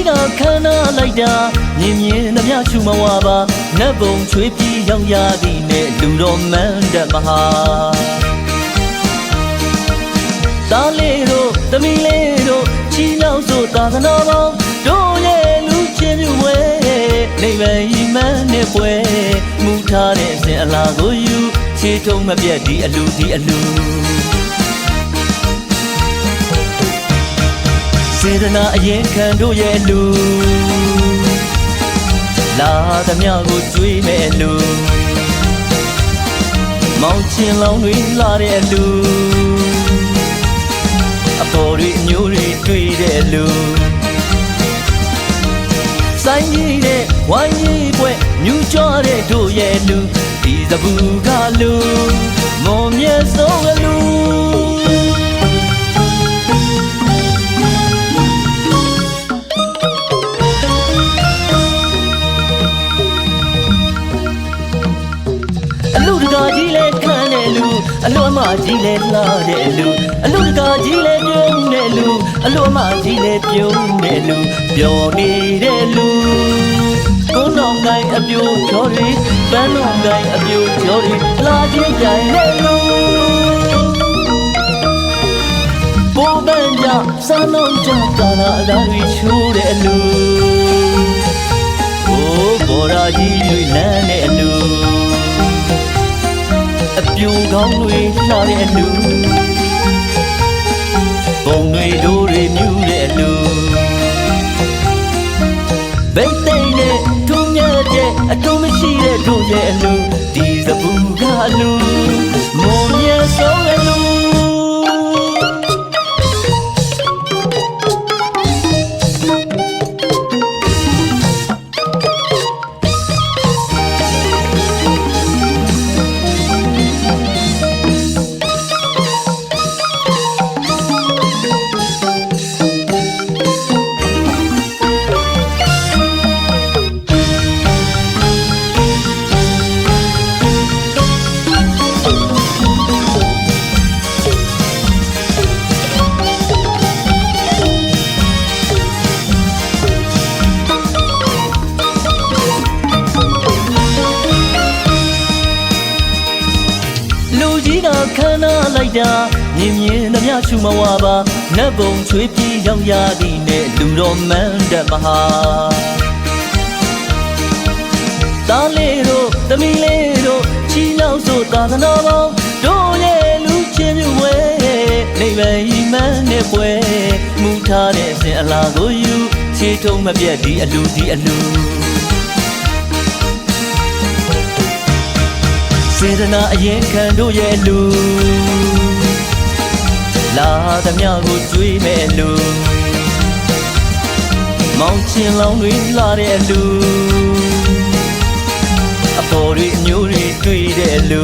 ကခန္ဓာလိုက်တာမြင်မြင်သမျှချူမဝပါနတ်ဘုံချွေးပြီးရောက်ရသည်နဲ့လူတော်မန်းတမဟာသားလေးတို့သမီးလေးတို့ချီလောက်ဆိုသာသနာပေါင်းတို့ရဲ့လူချင်းမြွယ်နိဗ္ဗာန်ဤမှန်းနဲ့ပွဲမူထားတဲ့အစဉ်အလာကိုယူခြေထုံးမပြတ်ဒီအလူဒီအလူစေတနာအရင်ခံတို့ရဲ့လူလာသမျှကိုကျွေးမဲ့လူမောင်ချင်းလောင်းတွေလာတဲ့လူအပေါ်တွေအညိုးတွေတွေ့တဲ့လူဆိုင်ကြီးတဲ့ဝိုင်းကြီးပွဲမြူကြတဲ့တို့ရဲ့လူဒီသဘူကလူမောင်မြတ်ဆုံးကလူအလူတကာကြီးလဲခမ်းတဲ့လူအလူအမကြီးလဲလှတဲ့လူအလူတကာကြီးလဲပြုံးတဲ့လူအလူအမကြီးလဲပြုံးတဲ့လူပျော်နေတဲ့လူကိုယ်တော်ကိုင်းအပြိုချော်ရီပန်းတော်ကိုင်းအပြိုချော်ရီလာချင်းကြိုင်တဲ့လူဘောပန်းကြစမ်းလုံးကြတာလာအသားတွေချိုးတဲ့လူအိုးဘော်ရာကြီးတွေလမ်းတဲ့လူအပြူကောင်းတွေလှတဲ့လူဘုံတွေတို့တွေမြူတဲ့လူဘိတ်သိမ့်နဲ့ထုံးမြတ်တဲ့အတုံးမရှိတဲ့တို့ရဲ့လူဒီစပူကလူမောင်မြတ်ဆုံးတဲ့လူခန္ဓာလိုက်တာမြင်မြင်သမျှချူမဝပါနတ်ဘုံချွေးပြီးရောက်ရသည်နဲ့လူတော်မန်းတမဟာသားလေးတို့သမီးလေးတို့ချီလောက်ဆိုသာသနာပေါင်းတို့ရဲ့လူချင်းမြွယ်နိဗ္ဗာန်ဤမှန်းနဲ့ပွဲမူထားတဲ့အစဉ်အလာကိုယူခြေထုံးမပြတ်ဒီအလူဒီအလူစေတနာအရင်ခံတို့ရဲ့လူလာသမျှကိုကျွေးမဲ့လူမောင်ချင်းလောင်းတွေလာတဲ့လူအပေါ်တွေအညိုးတွေတွေ့တဲ့လူ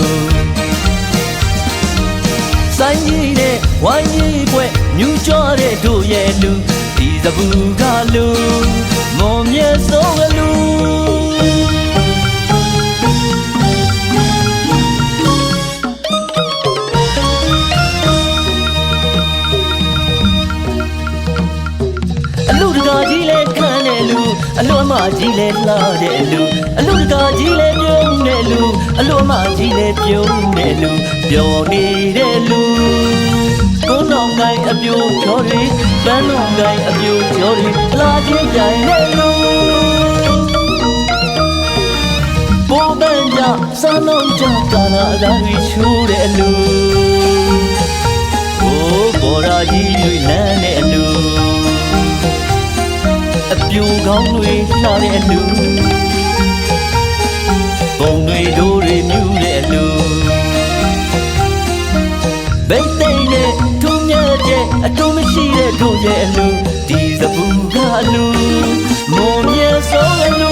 ဆိုင်ကြီးတဲ့ဝိုင်းကြီးပွဲမြူကြတဲ့တို့ရဲ့လူဒီသဘူကလူမောင်မြတ်ဆုံးကလူအလူတကာကြီးလဲခမ်းတဲ့လူအလူအမကြီးလဲလှတဲ့လူအလူတကာကြီးလဲပြုံးတဲ့လူအလူအမကြီးလဲပြုံးတဲ့လူပျော်နေတဲ့လူကိုယ်တော်ကိုင်းအပြိုချော်ရီပန်းတော်ကိုင်းအပြိုချော်ရီလာချင်းကြိုင်တဲ့လူဘောပန်းကြစမ်းလုံးကြတာလာအသားတွေချိုးတဲ့လူအိုးဘော်ရာကြီးတွေလမ်းတဲ့လူအပြူကောင်းတွေလှတဲ့လူဘုံတွေတို့တွေမြူတဲ့လူဘိတ်သိမ့်နဲ့ထုံးမြတ်တဲ့အတုံးမရှိတဲ့တို့ရဲ့လူဒီစပူကလူမောင်မြတ်ဆုံးလူ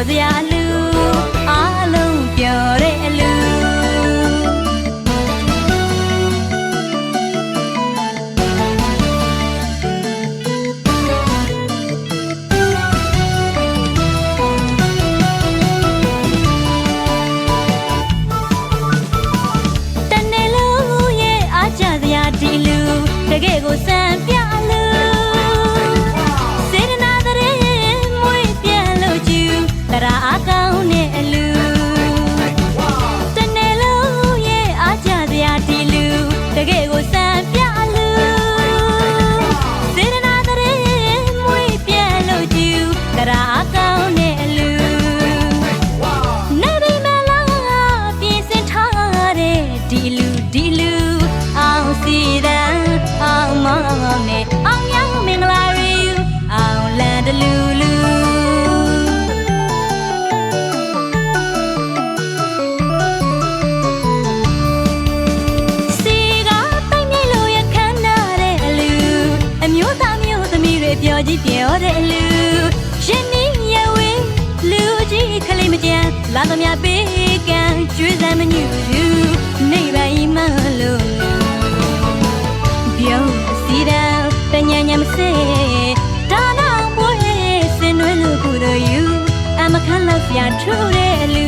စရာလူအားလုံးပျော်တဲ့အလူဒီလူတကယ်ကိုစံပြလူစေတနာတဲ့မွေးပြန်လို့ကျူတရာအကောင်းနဲ့အလူတနေ့လုံးရဲ့အားကြစရာဒီလူတကယ်ကိုစံပြလူစေတနာတဲ့မွေးပြန်လို့ကျူတရာအကောင်းနဲ့အလူနေဒီမလာပြင်စင်ထားတဲ့ဒီလူအောင်စီတန်အောင်မောင်နဲ့အောင်ရောင်မင်္ဂလာရီအောင်လန်တလူလူစီကတိုင်းမြေလိုရခမ်းနာတဲ့အလူအမျိုးသားမျိုးသမီးတွေပြောကြည့်ပြောတဲ့အလူရှင်နီရဝေးလူကြီးခလေးမကြမ်းလာသမျှပေးကံကျွေးစမ်းမညူဘူးနေပါဤမလို့ပြောစီတောင်တညညမစေဒါနောင်ပွဲစင်ရွယ်လို့ကိုတော့ယူအမခန့်လောက်ပြထူတဲ့လူ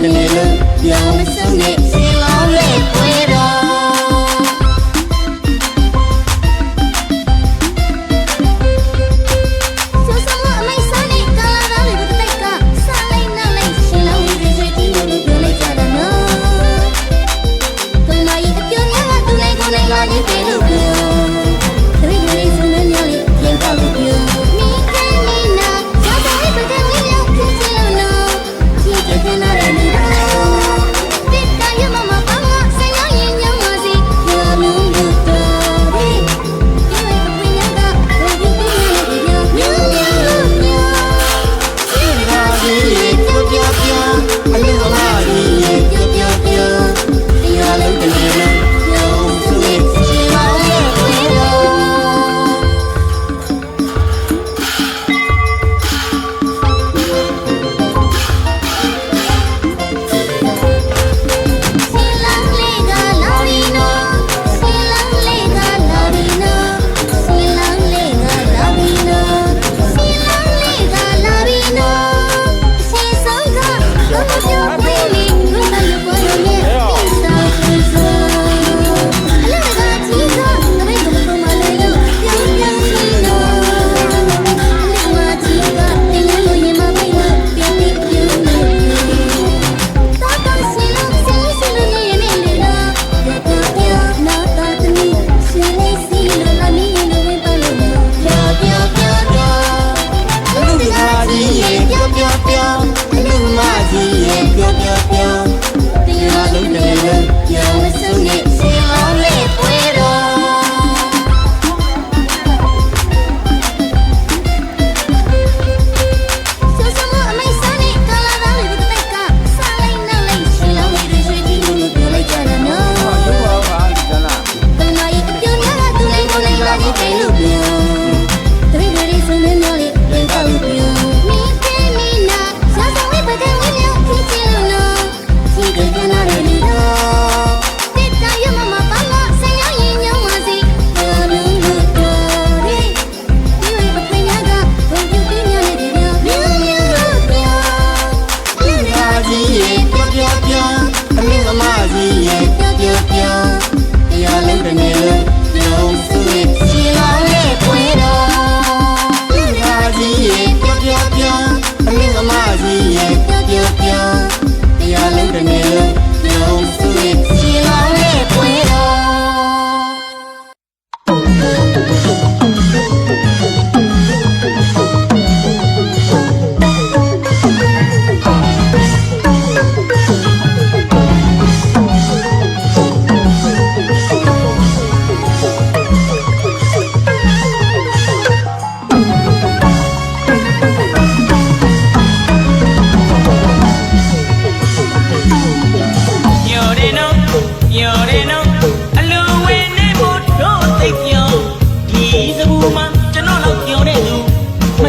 တစ်နေ့လုံးပြောင်းမဆုံးနဲ့ရှင်လောင်းလေးပွဲတော်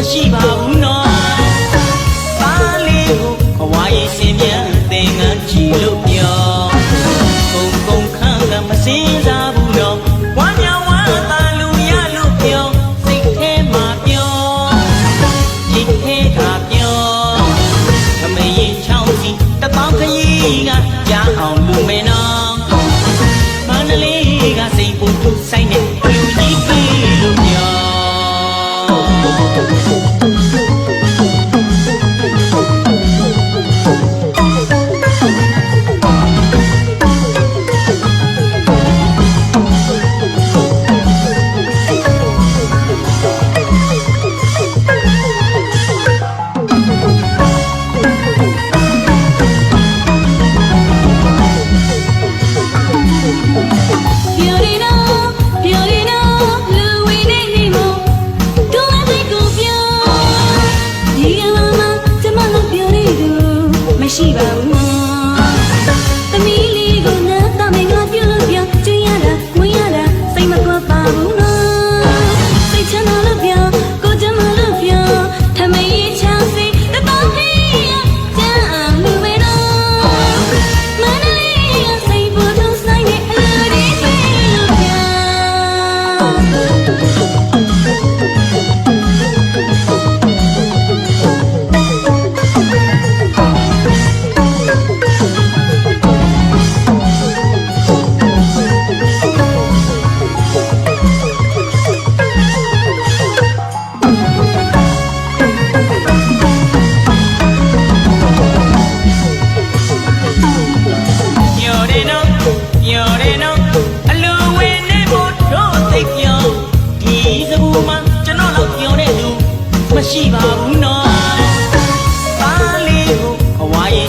မရှိပါဘူးနော်သားလေးကိုဘဝရဲ့ရှင်ပြန်သင်ငန်းချီလို့ပြောကုန်းခန့်ကမစင်းစားဘူးနော်ဝမ်းမြောက်ဝမ်းသာလူရလို့ပြောစိတ်ထဲမှာပြောစိတ်ထဲကပြောခမရင်ချောင်းစီတပေါင်းခရီးကကြားအောင်လူမဲနော်မန္တလေးကစိတ်ပူပူဆိုင်နေလူကြီးကြီးလို့ပြော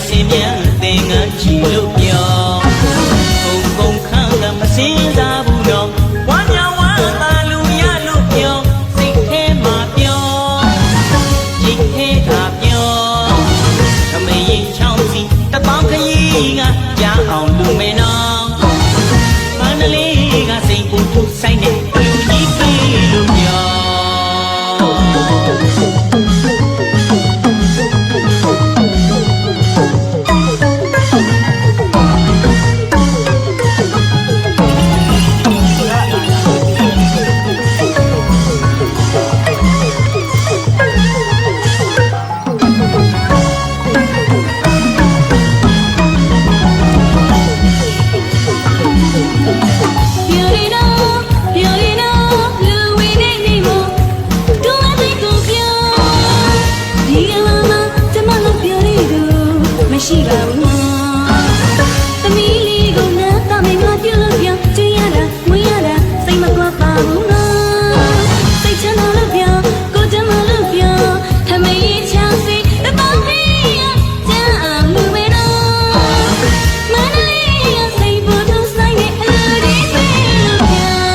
ရှင်မြန်သင်ငန်းချီလို့ပြောကုန်ခန်းကမစင်းစားဘူးတော့ဝမ်းမြောက်ဝမ်းသာလူရလို့ပြောစိတ်ထဲမှာပြောရိတ်ထဲကပြောသမီးရင်ချောင်းစီတပေါင်းခရီးကကြားအောင်လူမဲနော်မန္တလေးကစိတ်ပူပူဆိုင်နေလူကြီးပြေလို့ပြော ရှိပါဘူးသမီးလေးကိုနားတော့မင်းမပြုလို့ပြောကြည့်ရတာမွေးရတာစိတ်မကွာပါဘူးနော်စိတ်ချမ်းသာလို့ပြောကိုတမလို့ပြောထမင်းချောင်းစီတပေါင်းလေးရကြမ်းမှုပဲနော်မန္တလေးရစိတ်ပေါ်တော့ဆိုင်နေအလူလေးပဲလို့ပြော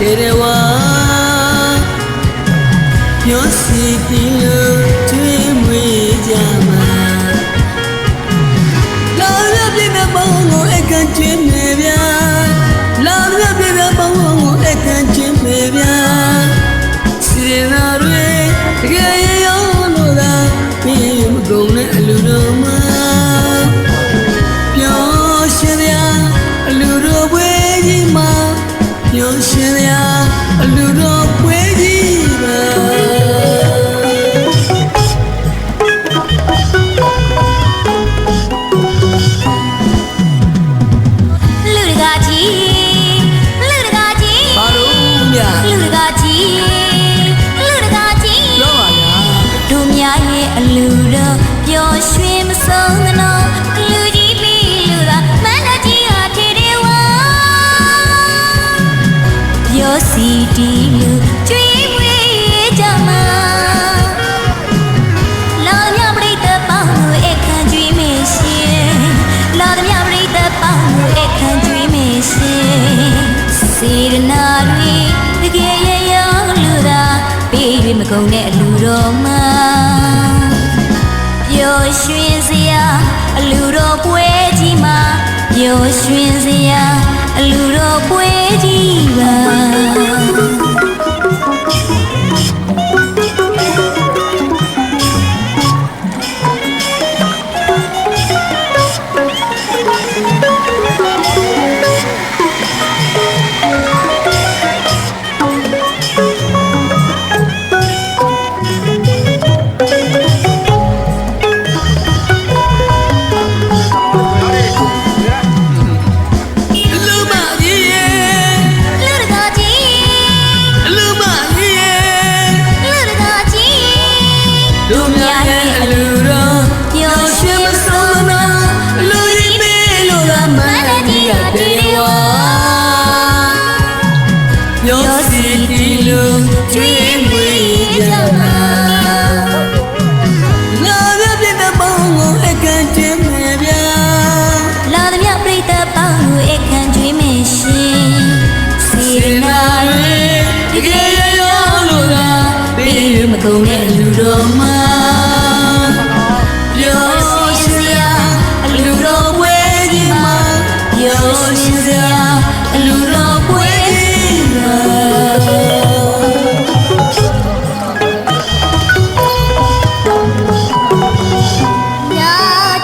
Terewa Yositilo Tumwe Jama Love Blina Bongo Ekan Chimnevia Love Blina Bongo Ekan Chimnevia Sinarwe Gaya Yonoda Pim Gone Aluroma Pyoshia Aluro Wejima Yoshia Aluro Wejima လူတကာကြီးလူတကာကြီး ပြောပါဗျာ တို့များရဲ့အလူတော်ပျော်ရွှင်မဆုံးသနော်လူကြီးပြီးလူသာမန္တကြီးဟာထေရဝါပြောစီတီလူကျွေးမွေးကြမှာလာမြပရိသတ်ပေါင်းကိုအခန့်ကျွေးမေရှင်လာမြပရိသတ်ပေါင်းကိုအခန့်ကျွေးမေရှင်စေရနာတွေတကယ်ရရောလူသာပေး၍မကုန်တဲ့အလူတော်မှာပျော်ရွှင်စရာအလူတော်ပွဲကြီးမှာပျော်ရွှင်စရာအလူတော်ပွဲကြီးပါ လူမကြီးရဲ့ လူတကာကြီး လူမကြီးရဲ့ လူတကာကြီး တို့များရဲ့အလူတော် ပျော်ရွှင်မဆုံးမနော် လူကြီးပေးလို့ကမန္တကြီးရတဲ့ဝါပြောစီတီလူကျွေးမွေးကြမှာလာရပြတဲ့ပေါင်းကိုအခန့်ကျင်းမယ်ဗျာ လာသမျှပရိသတ်ပေါင်းကိုအခန့်ကျွေးမယ်ရှင်စေနာ တကယ်ရောလို့ကပေးရမကုန်တဲ့လူတော်မှာပြောစရာအလူတော်ဝဲကြီးမှာပြောစရာအလူတော်ဝဲကြီးမှာ ညာ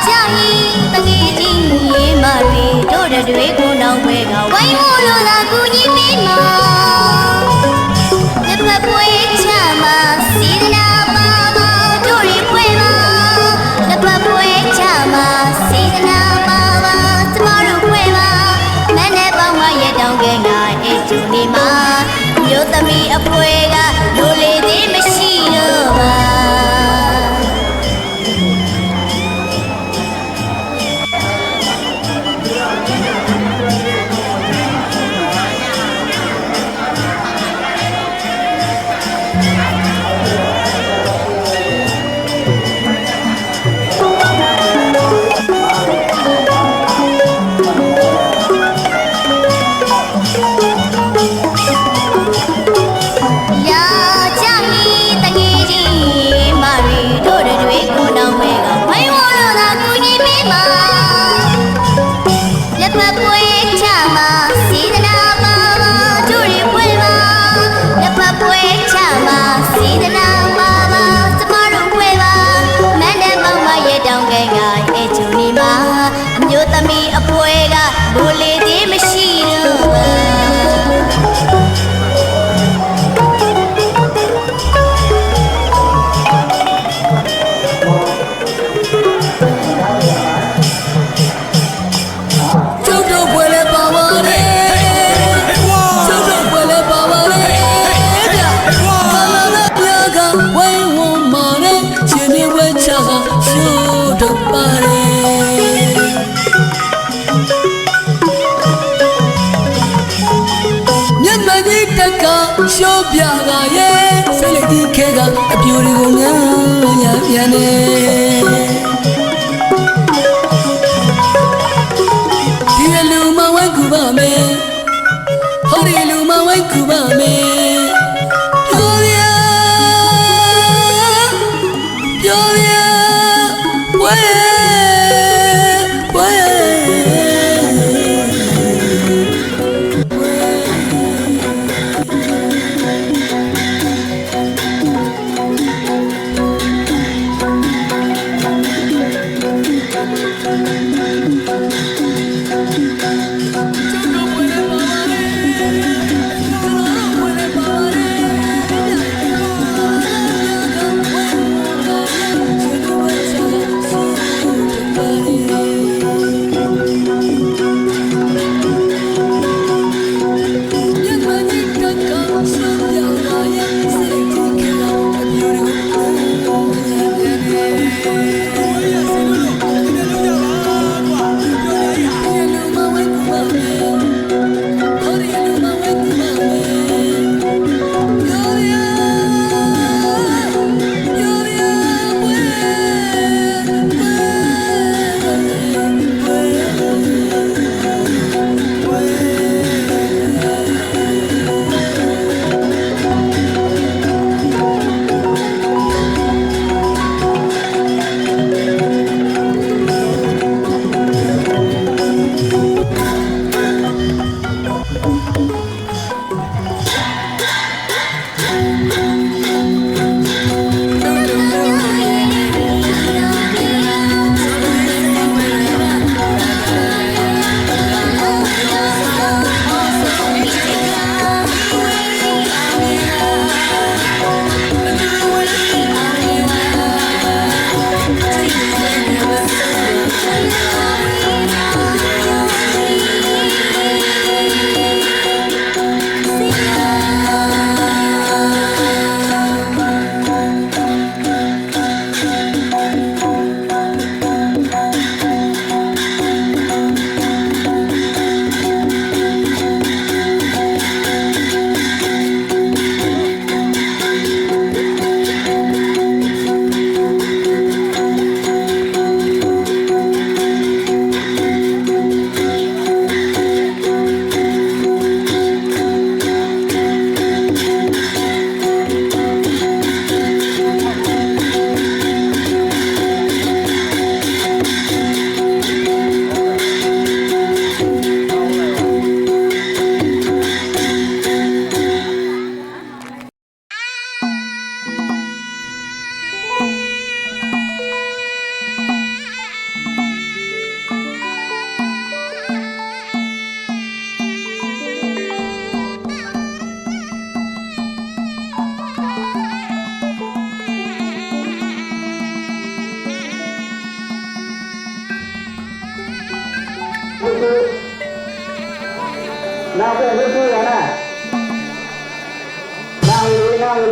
ကြရင်တငယ်ချင်းရေမတွေတို့တွေကိုနောင်ပွဲကဝိုင်းမို့လို့သာကူညီပေးမှာလက်ဖက်ပွဲချမှာစေတနာပါပါတို့တွေပွဲမှာလက်ဖက်ပွဲချမှာစေတနာပါပါကျမတို့ပွဲမှာမနဲ့ပေါင်းမရဲ့တောင်းကဲငါအေးချူနေမှာမြို့သမီးအပွဲကလိုလေသေးမရှိတော့ပါ လာကြမီတငယ်ချင်းမာရီတို့တွေကိုနောင်မဲကဝိုင်းဝန်းလို့သာကူညီပေးမှာလက်ဖက်ပွဲချမှာစေတနာပါပါတို့တွေပွဲမှာလက်ဖက်ပွဲချမှာစေတနာပါပါကျမတို့ပွဲမှာမန္တပေါင်းမရဲ့တောင်းကဲကအဲချူနေမှာအမျိုးသမီးအပွဲကဘိုးလေးသေးမရှိတော့ပါ ကျုပ်တို့ပွဲလဲပါပါတယ်ကျုပ်တို့ပွဲလဲပါပါတယ်ဗျာဘာလာလာပြကဝိုင်းဝန်းမာနဲ့ရှင်နေဝဲချကရှိုးတော့ပါတယ်မျက်မှန်ကြီးတက်ကရှိုးပြကရဲ့စိတ်လေးဒီခဲကအပြူတွေကိုငန်းရပြန်နေဒီလူမဝဲကူပါမယ်ဟောဒီလူမဝဲကူပါမယ်ပြောရဝဲဝဲ လ တဲ့လူကိုရလားနာရီနာရီ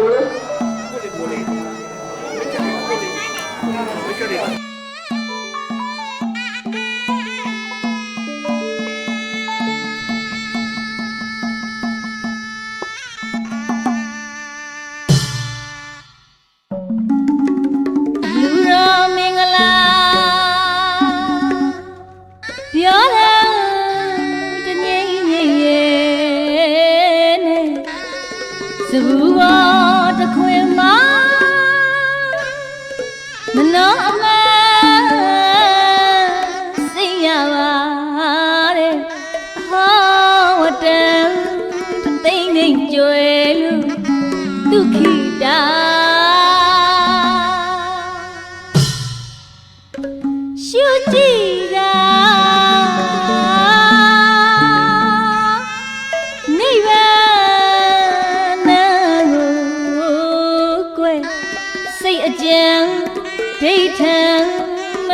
လူတော်မင်္ဂလာပြောတယ်တငိမ့်ငိမ့်ရဲ့နဲ့စဘူးဘောတခွင်မှာမနောအမစိတ်ရပါတဲ့ဟောဝတ္တံသိမ့်သိမ့်ကြွယ်လူဒုက္ခိတာရှုကြည့်တာနိဗ္ဗာန်ကိုကွယ်စိတ်အကြံဒိဋ္ဌံမ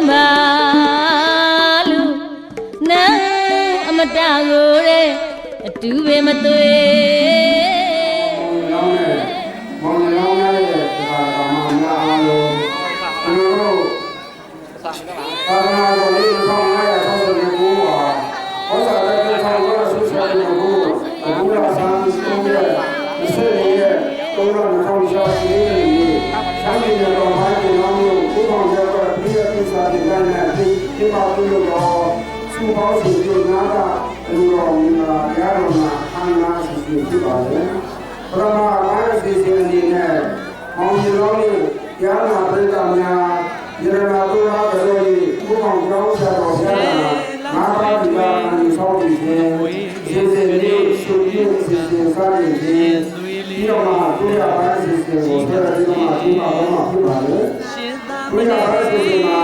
ပါလို့နာအမတကိုတဲ့အတူပဲမသွေ မောင်လောင်းရဲ့တရားတော်မှာများလို့သူတို့သာသနာတော်လေးကောင်းရတဲ့ဆောင်းတဲ့ဘူဟာဟောစာတဲ့ဆောင်းရဆူဆာတဲ့ဘူအခုလာဆန်းစုံရဲ့ဒီစရိရဲ့ကိုယ်တော်နှောင်းရှားနေတယ်ဆန်းနေတော်မှာဒီလောင်းကိုကိုယ်တော်ရဲ့ပြည့်ပြည့်စားတဲ့နဲ့ဒီမှာပြုလို့တော့စူပေါင်းစုပြုနာတာလူတော်မြတ်ရာတော်မှာခန္ဓာရှိရှိဖြစ်ပါလေပရမဘာစီစီအနေနဲ့မောင်ကြီးတော်လေးရာနာပရိသတ်များယရနာဘုရားတော်ကြီးဘုရားကျောင်းဆရာတော်ဘုရားငါးပါးဒီပါအန်ဆောင်းပြီးခြင်းရှင်စင်လေးရှုရင်းစီစဉ်စားနေခြင်းဒီတော့မှဘုရားဘာစီစီကိုဆက်ပြီးတော့မှဒီမှာဘာမှဖြစ်ပါလေဘုရားဘာစီစီမှာ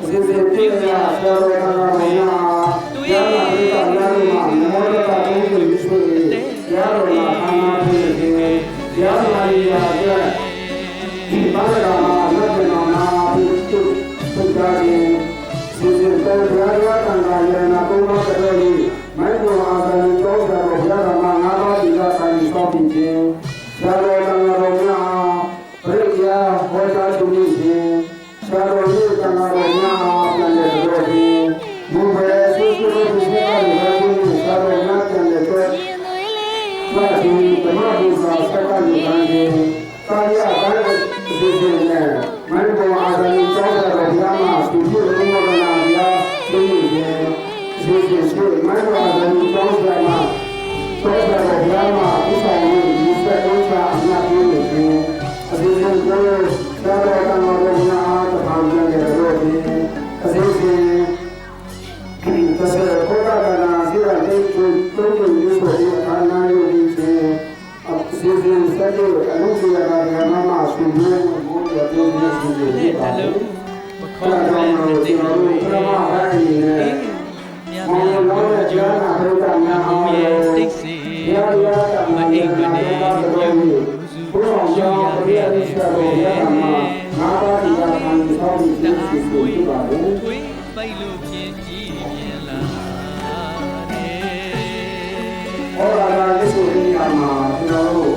စဉ်စဉ်ပြည့်ရဆရာတော်ကရာနာပရိသတ်များတို့မှာမောဒတာဘုရားကိုဆွေးရာတော်မှာအာနာဖြစ်ခြင်းရာနာရီရာရဲ့ဒီဘာသာမှာလက်ပြန်တော်မှာပြုစုကြခြင်းစဉ်စဉ်တရားရတန်ခါရနာဘုရားတော်ကြီးမိုက်တော်အာသံတော်တော်ဘုရားမှာငါးပါးဒီကဆိုင်ဆောင်းပြီးခြင်းဆရာတော်တန်ခါတော်များပရိယာဟောကြားသူခြင်းဆရာတော်ကြီးတန်ခါတော်များပြန်လည်တော်ခြင်းဘုရားဆုစုလို့ဒီကနေ့ဆရာတော်များပြန်လည်တော်ဘာဒီဓမ္မဘုရားစကားလူတိုင်းကာယဘာလို့ဒီလိုလဲမန်ဘောအာဇန်ကျောင်းတော်ဘုရားမှာသူ့ရဲ့ဘုရားနာဘုရားသူ့ရဲ့ဒီမန်ဘောအာဇန်ကျောင်းတော်မှာသောတာဘုရားမှာဥစ္စာကိုဒီစက်တော်ကအများကြီးနေတယ်အစီအစဉ်ကိုသာရကံတော်ဘုရားတဖန်ပြန်ကြတော့ဒီအစီအစဉ်သစ္စာကိုတာကနာစီရတဲ့ကိုတုံးလို့ယူဆိုတဲ့အာနာယုဒီချင်းအစီအစဉ်စက်လို့အလုံးစုရတာကမမဆွေမျိုးဘုရားပြောပြစီစဉ်နေပါလို့ခန္ဓာတော်ကိုကျွန်တော်တို့ပရမဟိုင်းနဲ့မောင်လောင်းရဲ့ကြားနာပရိသတ်များအောင်ရဲ့တိတ်စီရာရာတမအိမ်ကနေပြုဘုရားရောဘုရားရဲ့ဆက်တော်ရမှာငါးပါးဒီကံဆောင်းပြီးစီစဉ်ပြပါလို့ ပိတ်လို့ပြင်းကြည့်ပြန်လာတယ် ဟောလာတာဒီဆိုရင်အမှာကျွန်တော်တို့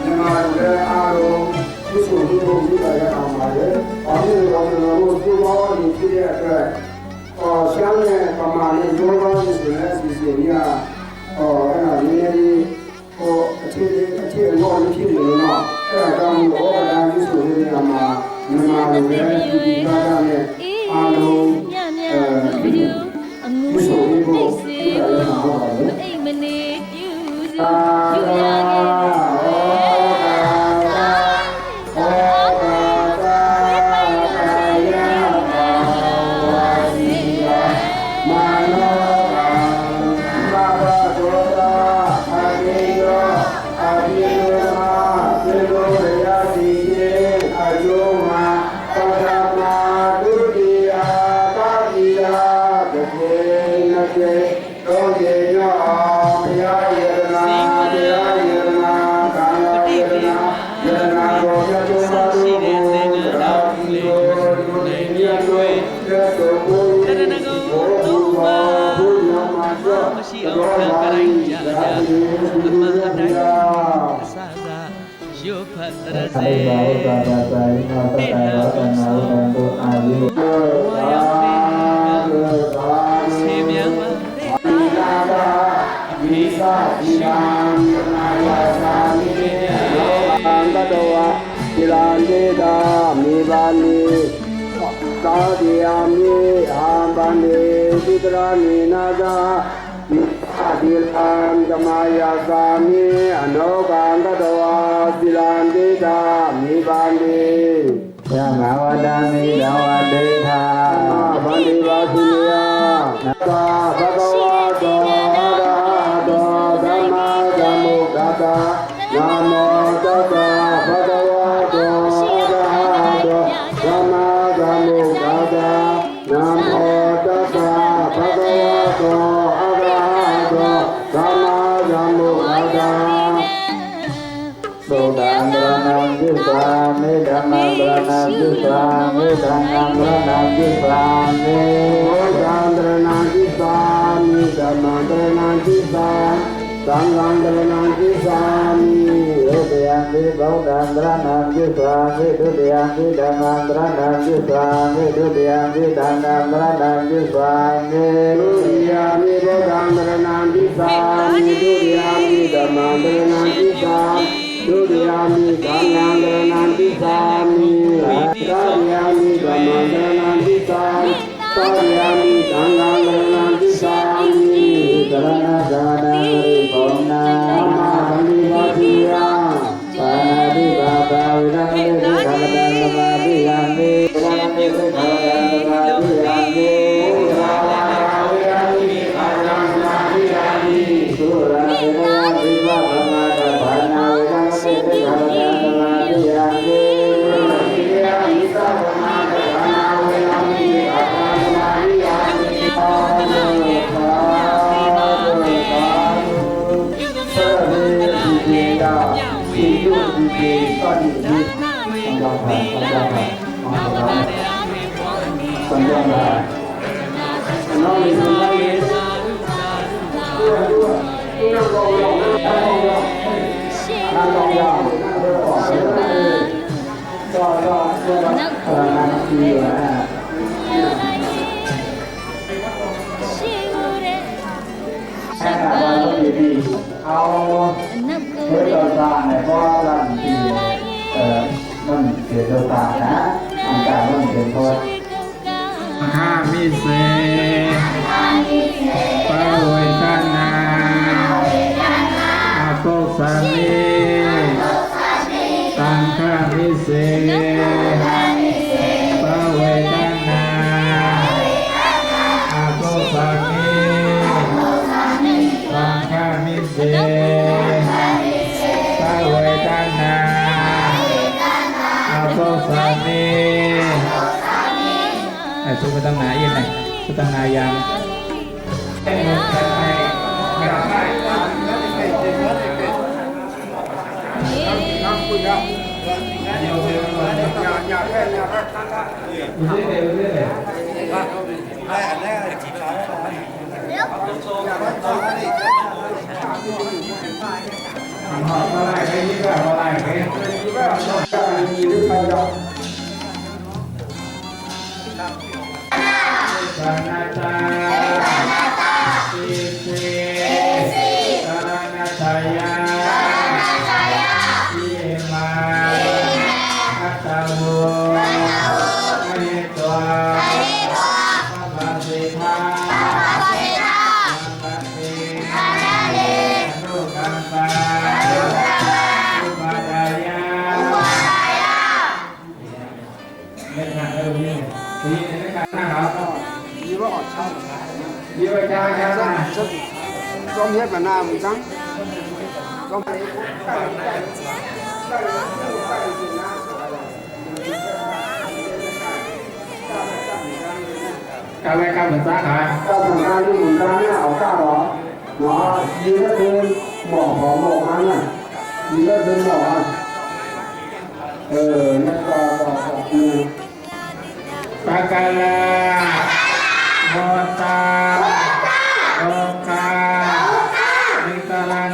မြန်မာလူအားလုံးဒီဆိုရင်တို့ဒီကရအောင်ပါလေ။အဲဒီတော့ကျွန်တော်တို့ဒီဘောင်းကြီးဖြစ်တဲ့အတွက်ရှမ်းနဲ့ပမာနဲ့ရောကောင်းဆိုတဲ့စီစဉ်ကြီးကအဲ့ဒါလေးလေးအခြေအမောဖြစ်နေလို့တော့အဲ့ဒါကြောင့်ဟောလာဒီဆိုရင်အမှာမြန်မာလူတွေဒီကရနဲ့အားလုံး အငူသိစေဖို့အိမ်မနေပြုစုယူရခဲ့မရှိအောင်ခံကြလိုက်ကြ သမ္မာတိုင်းအစသာရုပ်ဖတ်တရစေတေနာဥစ္စာဝါယမေစေမြတ်ဝါဝိသာတိယံနာယသာမိယောအန္တတောသီလံဒေတာမိဘာနိသာတိယမိအာဘန္တိသီတရာနိနာသာမိသီလံဓမ္မယသာမိအနောကန္တတောသီလံဒေတာမိဘာနိယမဝတ္တမိလောဝတေသာဗန္တိပါသုယနသာဘဂဝါတောနာမောတတ္တဗုဒ္ဓဝါဒောအရဟတောသမ္မာသမ္ဗုဒ္ဓတ္တနာမောတတ္တဗုဒ္ဓဝါဒောအရဟတောသမ္မာသမ္ဗုဒ္ဓတ္တသုဒ္ဓံဗရဏံသစ္စာမေဓမ္မံဗရဏံသစ္စာမေဓမ္မံဗရဏံသစ္စာမေသုဒ္ဓံဗရဏံသစ္စာမေဓမ္မံဗရဏံသစ္စာသံဃံတရဏံသစ္စာမိဝေတယံဒီဗုဒ္ဓံတရဏံသစ္စာမိဒုတိယံဒီဓမ္မံတရဏံသစ္စာမိဒုတိယံဒီသံဃံတရဏံသစ္စာမိဒုတိယံဒီဗုဒ္ဓံတရဏံသစ္စာမိဒုတိယံဒီဓမ္မံတရဏံသစ္စာဒုတိယံဒီသံဃံတရဏံသစ္စာမိတတိယံဒီဓမ္မံတရဏံသစ္စာသတ္တယံဒီသံဃံတရဏံသစ္စာမိတရဏဇာနံဘုံနာမဗန္ဒီပါတိယပါဏာတိပါပါဝိရမေတိသဗ္ဗတံသမာတိယံမေသရဏေသဗ္ဗတံသမာတိယံမေသာဝါဝိရမေအာရံသမာတိယံမေသုရတေနဝိဘဗမတဘာနာဝိရမေတိသဗ္ဗတံသမာတိယံမေတိယမိသဗ္ဗနာဘာနာဝိရမေအာရံသမာတိယံမေအာမေဒီလိုဒီပါတိဒီဘာသာဘာသာဆံကြောင်းလာနော်ဒီလိုလေးဒီလိုကောင်းအောင်အားလုံးရအောင်တော့ဒီရဆက်ပါလို့ဒီအောင်เพื่อต่อสร้างในพ่อร่างที่มันเกิดต่อสร้างนะอันการมันเกิดพอข้ามิเสปะโวยกานาอาโตสามีตังข้ามิเสปะโวยกานาอาโตสามีตังข้ามิเสสุปตังนายินไหนสุปตังนายามสานาตาสิสิสานาตายาอิมาอัตตาโวมหิตวาปะสิทาปะสิอนุกัมปาอุปาดายาเล่นหนังเรื่องนี้ทีนี้ในการนะครับดีว่าอดชาดีว่าชาจอมเฮ็ดมาหน้ามึงจังจอมการอะไรการเหมือนจ้าค่ะการทำงานที่เหมือนจ้าเนี่ยเอาก้าหรอหมอยืนก็คือหมอของหมอมันน่ะยืนก็คือหมอนั่นก็ปากาลาโมตาโอกานิตาลัง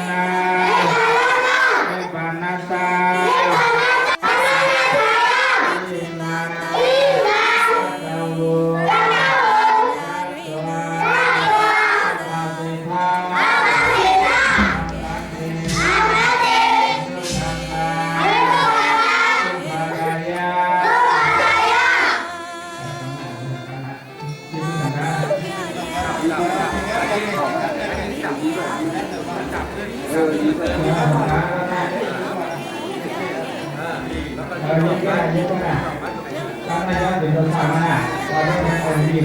Hãy subscribe cho kênh Ghiền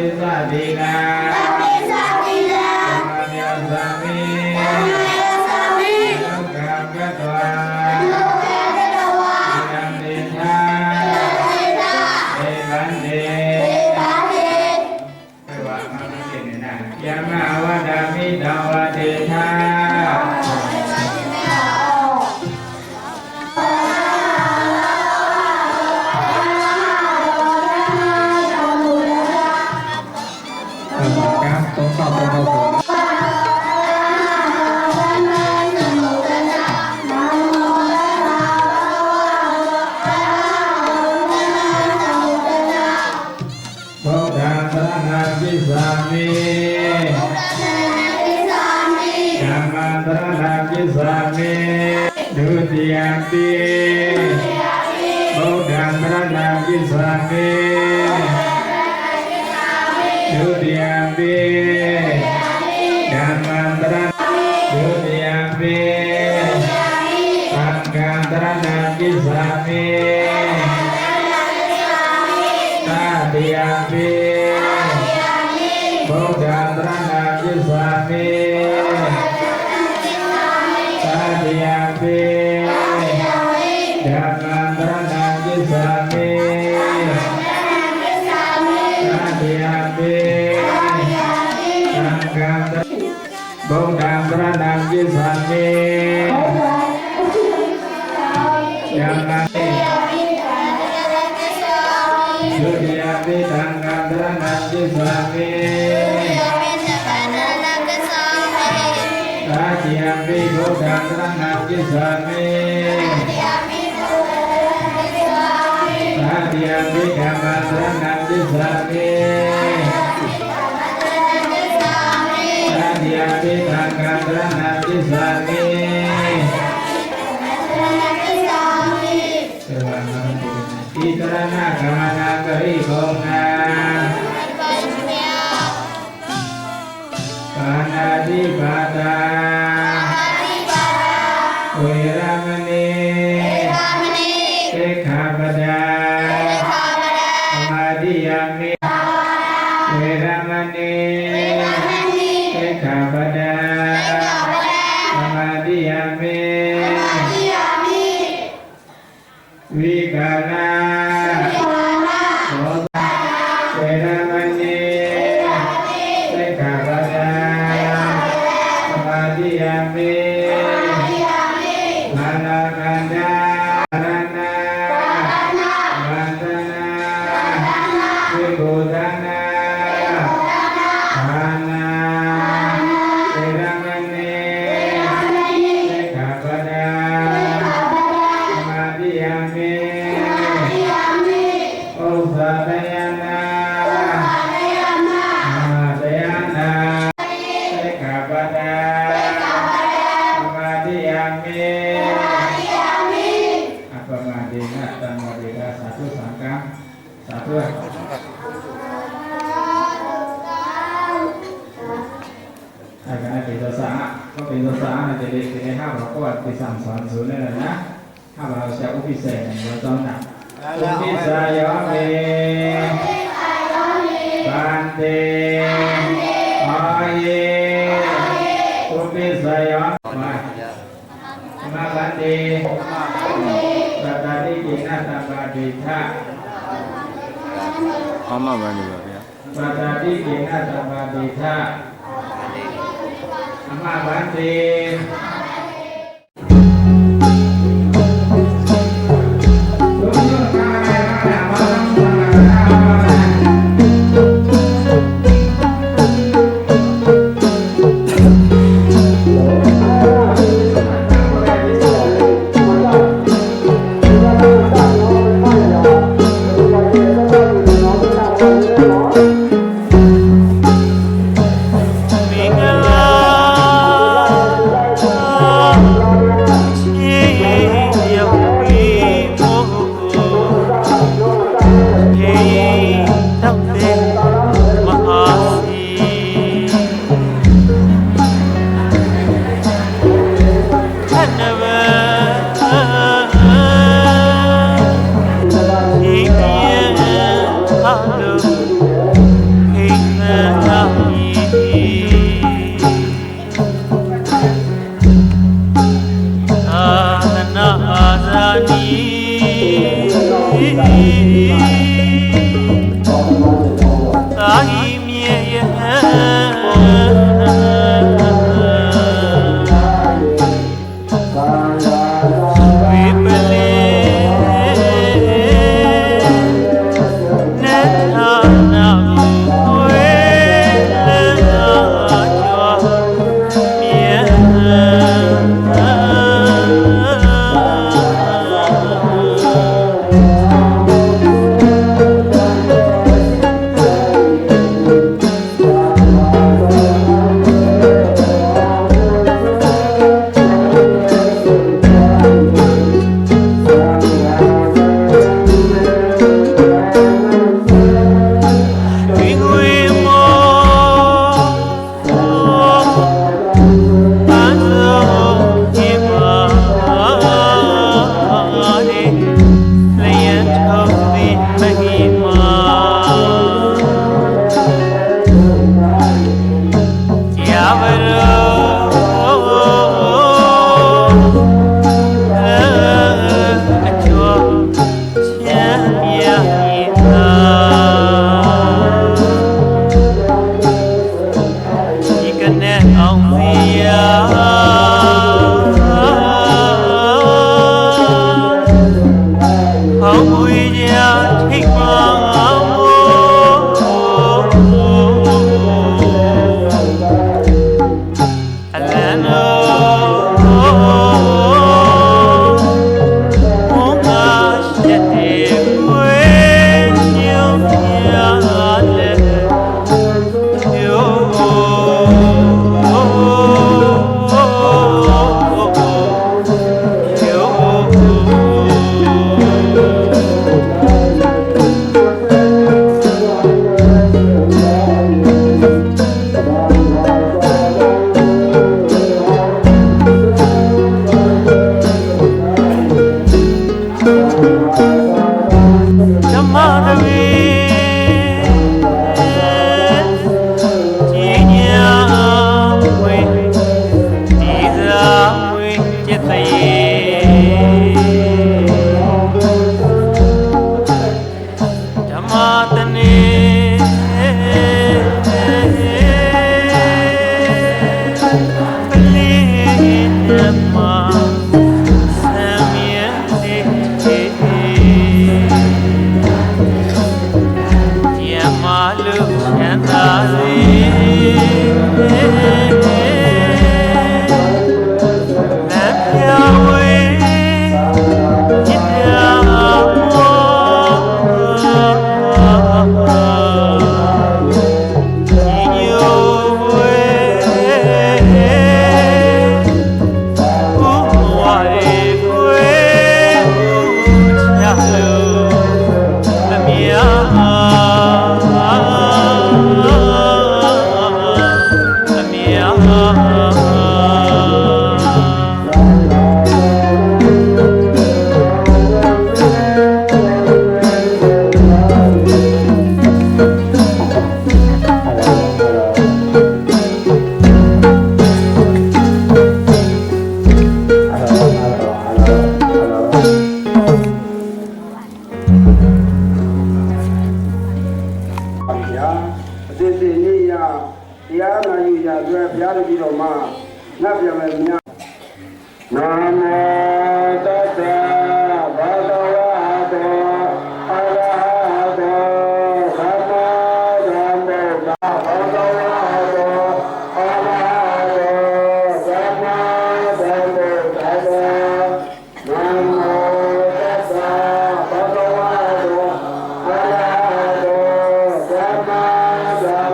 Mì Gõ để không bỏ lỡ ကိစ္ဆာမိဒုတိယံပိဗုဒ္ဓံတရဏံကိစ္ဆာမိဒုတိယံပိဓမ္မံတရဒုတိယံပိသံဃံတရဏံကိစ္ဆာမိတတိယံပိဗုဒ္ဓံတရဏံကိစ္ဆာမိတတိယံပိဓမ္မံတရဏံကိစ္ဆာမိတတိယံပိသံဃံတဗုဒ္ဓံတရဏံကိစ္ဆာမိယံနာမိဒုတိယပိသံဃံတရဏံကိစ္ဆာမိသာတိယပိဗုဒ္ဓံတရဏံကိစ္ဆာမိသာတိယပိဓမ္မံတရဏံကိစ္ဆာမိသာတိယပိသံဃံတရဏံကိစ္ဆာမိသေဝနာတိတရဏဂမနာကရိဘုံနာပါဏာတိပါဒာဝေရမဏိသေခာပဒာသမာဓိယမိဝေရမဏိသေခာပဒာသမာဓိယမိဝိကာလဘောဓဝေရမဏိသေခာပဒာသမာဓိယမိမာနကန္တာ เป็นภาษาในเด็กๆในห้าเราก็ว่าไปสั่งสอนศูนย์นั่นแหละนะห้าเราจะอุปิเศษเราต้องหนักอุปิสายอเมบันเตอาเยอุปิสายอมาบันเตสัตตาดิกินาตบาดิทะอามาบันเดียวเนี่ยสัตตาดิกินาตบาดิทะอามาบันเตBye. ဓမ္မတနေပလင်းဓမ္မဆံမြဲနေယမလူယန္တာစီတရားနာယူရာအတွက်ဘုရားတပည့်တော်မှာငတ်ပြန်မယ်များနာမောတတ္တဘဂဝါတောအရဟတောသမ္မာသမ္ဗုဒ္ဓဘဂဝါတောအရဟတောသမ္မာသမ္ဗုဒ္ဓနာမောတတ္တဘဂဝါတောအရဟတောသမ္မာသမ္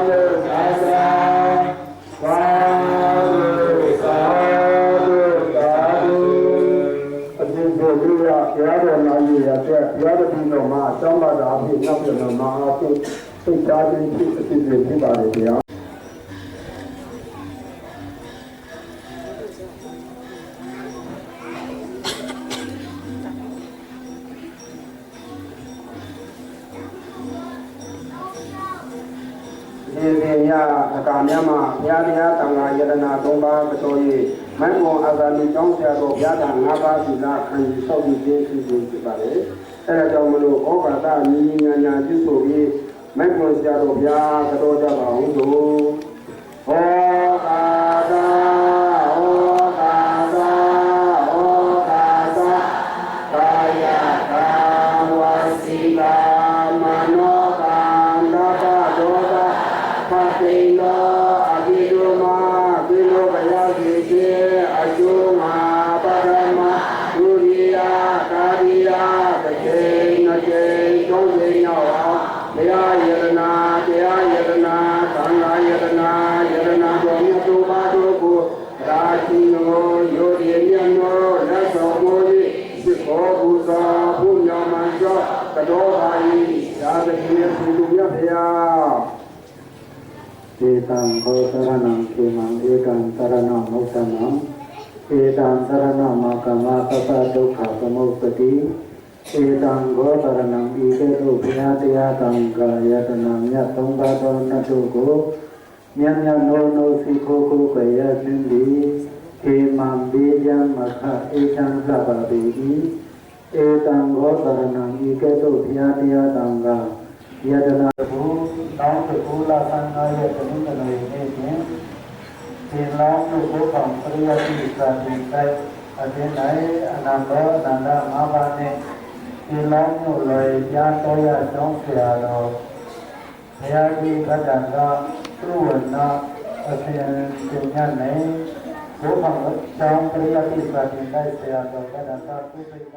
ဗုဒ္ဓဘုရားတော်နာယူရတဲ့ဘုရားတပည့်တော်မှာအကြောင်းပါတာအဖြစ်နောက်ပြန်တော့မှာအဖြစ်သိချာခြင်းဖြစ်အဖြစ်ဖြစ်ပါလေဗျာဒီနေ့ညအကာမြတ်မှာဘုရားတရားတန်ခါယတနာ၃ပါးပတော်၍မိုင်းပေါ်အာဇာနည်ကျောင်းဆရာတော်ဘုရားက၅ပါးသီလခံယူဆောက်တည်ခြင်းဖြစ်ပါလေအဲဒါကြောင့်မလို့ဩဃာတညီညီညာညာပြုဆိုပြီးမိုင်းပေါ်ဆရာတော်ဘုရားကတော့ကြပါအောင်လို့ဩဃာတဩဃာတဩဃာတကာယကံဝစီကံမနောကံနတဒောတဖတိနောအဘိဓမ္မာပိလောဘယစီစေအကျိုးမှာပရမဒုရိယကာရိယတစ်ချိန်နှစ်ချိန်သုံးချိန်ရောက်အောင်တရားယတနာတရားယတနာသံဃာယတနာယတနာတော်မြတ်သူပါတို့ကိုရာချီနောယောဒီညနောလက်တော်မူသည်သဘောပူဇော်ဘုညာမံကျော်ကတော်ပါ၏သာသတိပြုလူမြတ်ဗျာเอตังโฆสรณังเขมังเอตังสรณังมุตตนังเอตังสรณังมากามาสัพพะทุกขสมุปติเอตังโฆสรณังอีเตตุพยาตยาตังกายตนังยะสงฆาโตนะตุโกญะญะโนโนสิโคโคกยะสินดิเขมังเบยัมมะคะเอตังสัพพะเบหิเอตังโฆสรณังอีเตตุพยาตยาตังกายตนาภูတောင်းတကူလာသံဃာရဲ့တမှုတနည်းနဲ့ပြင်ဒီလောင်းတို့ဘုရားပရိယတိသာတိတိုင်းအတင်းနိုင်အနန္တအနန္တ၅ပါးနဲ့ဒီလောင်းတို့လည်းကြားတော်ရကြောင်းဆရာတော်ဘုရားကြီးကတ္တကသူဝနာအရှင်ပညာနဲ့ဘုရားကျောင်းပရိယတိသာတိတိုင်းဆရာတော်ကတ္တကသူစိတ်က